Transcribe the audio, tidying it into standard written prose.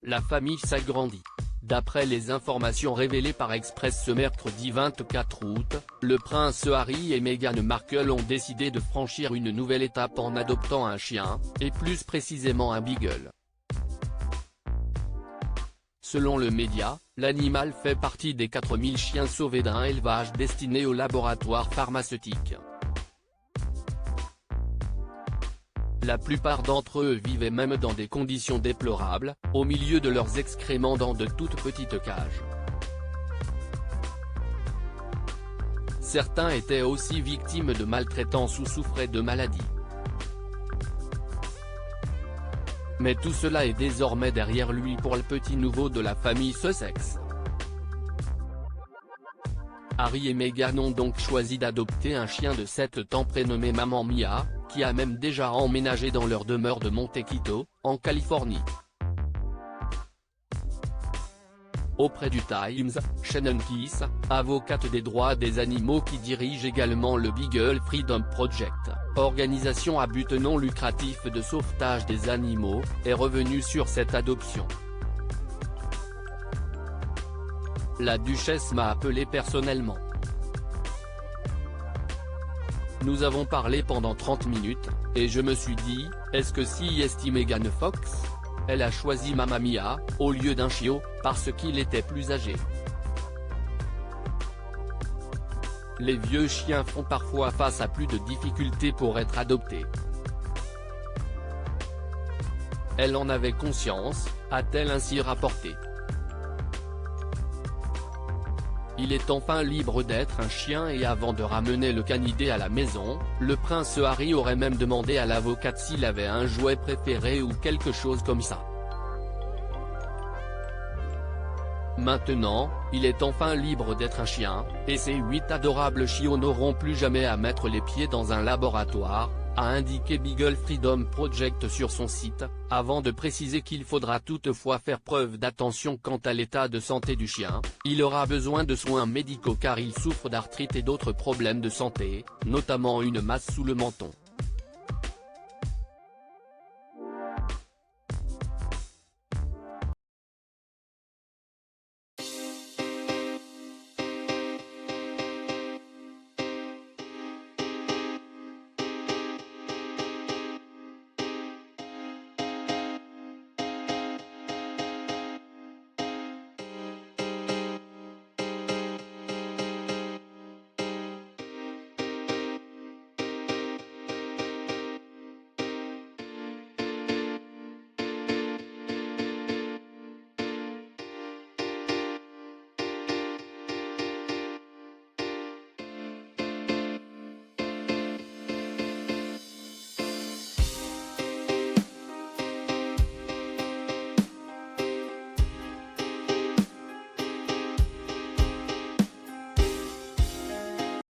la famille s'agrandit. D'après les informations révélées par Express ce mercredi 24 août, le prince Harry et Meghan Markle ont décidé de franchir une nouvelle étape en adoptant un chien, et plus précisément un beagle. Selon le média, l'animal fait partie des 4000 chiens sauvés d'un élevage destiné aux laboratoires pharmaceutiques. La plupart d'entre eux vivaient même dans des conditions déplorables, au milieu de leurs excréments dans de toutes petites cages. Certains étaient aussi victimes de maltraitance ou souffraient de maladies. Mais tout cela est désormais derrière lui pour le petit nouveau de la famille Sussex. Harry et Meghan ont donc choisi d'adopter un chien de 7 ans prénommé Maman Mia, qui a même déjà emménagé dans leur demeure de Montecito, en Californie. Auprès du Times, Shannon Keys, avocate des droits des animaux qui dirige également le Beagle Freedom Project, organisation à but non lucratif de sauvetage des animaux, est revenue sur cette adoption. La duchesse m'a appelé personnellement. Nous avons parlé pendant 30 minutes, et je me suis dit, est-ce que si est Megan Fox ? Elle a choisi Mamma Mia, au lieu d'un chiot, parce qu'il était plus âgé. Les vieux chiens font parfois face à plus de difficultés pour être adoptés. Elle en avait conscience, a-t-elle ainsi rapporté. Il est enfin libre d'être un chien et avant de ramener le canidé à la maison, le prince Harry aurait même demandé à l'avocate s'il avait un jouet préféré ou quelque chose comme ça. Maintenant, il est enfin libre d'être un chien, et ces 8 adorables chiots n'auront plus jamais à mettre les pieds dans un laboratoire, a indiqué Beagle Freedom Project sur son site, avant de préciser qu'il faudra toutefois faire preuve d'attention quant à l'état de santé du chien. Il aura besoin de soins médicaux car il souffre d'arthrite et d'autres problèmes de santé, notamment une masse sous le menton.